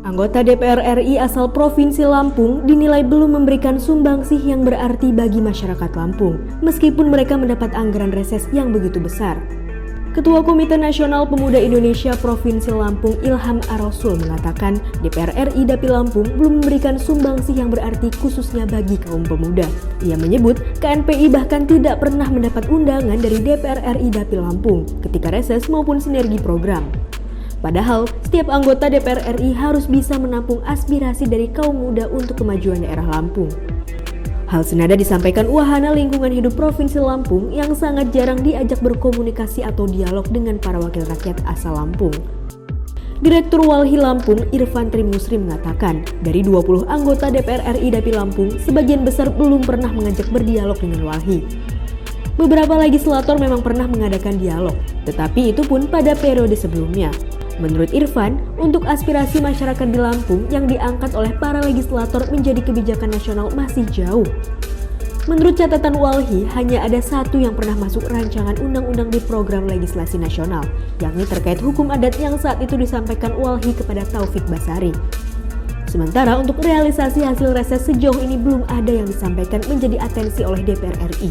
Anggota DPR RI asal Provinsi Lampung dinilai belum memberikan sumbangsih yang berarti bagi masyarakat Lampung, meskipun mereka mendapat anggaran reses yang begitu besar. Ketua Komite Nasional Pemuda Indonesia Provinsi Lampung Ilham Ar-Rasul mengatakan DPR RI Dapil Lampung belum memberikan sumbangsih yang berarti khususnya bagi kaum pemuda. Ia menyebut KNPI bahkan tidak pernah mendapat undangan dari DPR RI Dapil Lampung ketika reses maupun sinergi program. Padahal, setiap anggota DPR RI harus bisa menampung aspirasi dari kaum muda untuk kemajuan daerah Lampung. Hal senada disampaikan Wahana Lingkungan Hidup Provinsi Lampung yang sangat jarang diajak berkomunikasi atau dialog dengan para wakil rakyat asal Lampung. Direktur Walhi Lampung Irfan Trimusri mengatakan, dari 20 anggota DPR RI Dapil Lampung, sebagian besar belum pernah mengajak berdialog dengan Walhi. Beberapa legislator memang pernah mengadakan dialog, tetapi itu pun pada periode sebelumnya. Menurut Irfan, untuk aspirasi masyarakat di Lampung yang diangkat oleh para legislator menjadi kebijakan nasional masih jauh. Menurut catatan Walhi, hanya ada satu yang pernah masuk rancangan undang-undang di program legislasi nasional, yakni terkait hukum adat yang saat itu disampaikan Walhi kepada Taufik Basari. Sementara untuk realisasi hasil reses sejauh ini belum ada yang disampaikan menjadi atensi oleh DPR RI.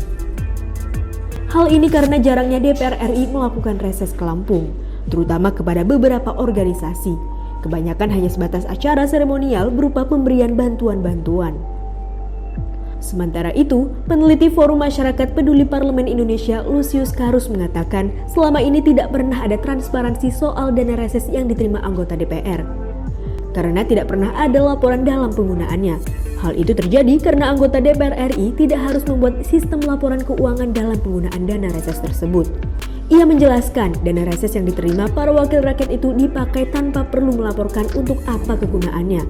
Hal ini karena jarangnya DPR RI melakukan reses ke Lampung, terutama kepada beberapa organisasi. Kebanyakan hanya sebatas acara seremonial berupa pemberian bantuan-bantuan. Sementara itu, peneliti Forum Masyarakat Peduli Parlemen Indonesia Lucius Karus mengatakan selama ini tidak pernah ada transparansi soal dana reses yang diterima anggota DPR. Karena tidak pernah ada laporan dalam penggunaannya. Hal itu terjadi karena anggota DPR RI tidak harus membuat sistem laporan keuangan dalam penggunaan dana reses tersebut. Ia menjelaskan dana reses yang diterima para wakil rakyat itu dipakai tanpa perlu melaporkan untuk apa kegunaannya.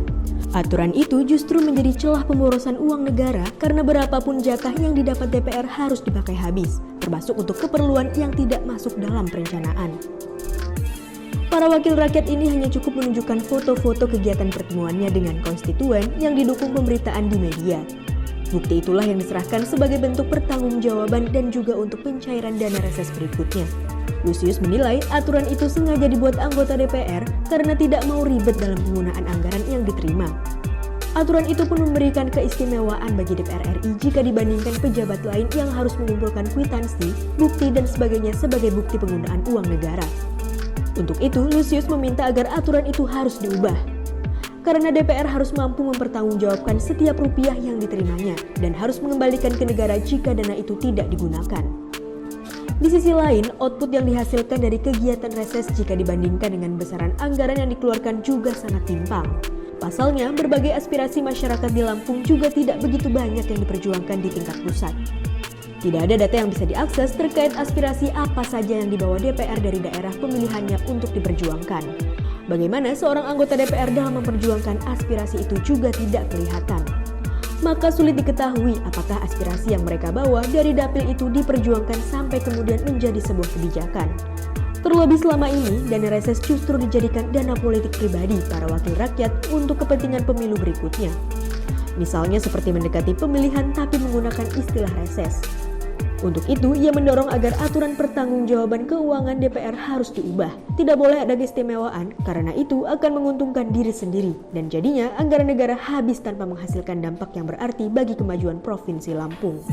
Aturan itu justru menjadi celah pemborosan uang negara karena berapapun jatah yang didapat DPR harus dipakai habis, termasuk untuk keperluan yang tidak masuk dalam perencanaan. Para wakil rakyat ini hanya cukup menunjukkan foto-foto kegiatan pertemuannya dengan konstituen yang didukung pemberitaan di media. Bukti itulah yang diserahkan sebagai bentuk pertanggungjawaban dan juga untuk pencairan dana reses berikutnya. Lucius menilai aturan itu sengaja dibuat anggota DPR karena tidak mau ribet dalam penggunaan anggaran yang diterima. Aturan itu pun memberikan keistimewaan bagi DPR RI jika dibandingkan pejabat lain yang harus mengumpulkan kwitansi, bukti dan sebagainya sebagai bukti penggunaan uang negara. Untuk itu, Lucius meminta agar aturan itu harus diubah. Karena DPR harus mampu mempertanggungjawabkan setiap rupiah yang diterimanya dan harus mengembalikan ke negara jika dana itu tidak digunakan. Di sisi lain, output yang dihasilkan dari kegiatan reses jika dibandingkan dengan besaran anggaran yang dikeluarkan juga sangat timpang. Pasalnya, berbagai aspirasi masyarakat di Lampung juga tidak begitu banyak yang diperjuangkan di tingkat pusat. Tidak ada data yang bisa diakses terkait aspirasi apa saja yang dibawa DPR dari daerah pemilihannya untuk diperjuangkan. Bagaimana seorang anggota DPR dalam memperjuangkan aspirasi itu juga tidak kelihatan. Maka sulit diketahui apakah aspirasi yang mereka bawa dari dapil itu diperjuangkan sampai kemudian menjadi sebuah kebijakan. Terlebih selama ini, dana reses justru dijadikan dana politik pribadi para wakil rakyat untuk kepentingan pemilu berikutnya. Misalnya seperti mendekati pemilihan tapi menggunakan istilah reses. Untuk itu, ia mendorong agar aturan pertanggungjawaban keuangan DPR harus diubah. Tidak boleh ada keistimewaan, karena itu akan menguntungkan diri sendiri. Dan jadinya anggaran negara habis tanpa menghasilkan dampak yang berarti bagi kemajuan Provinsi Lampung.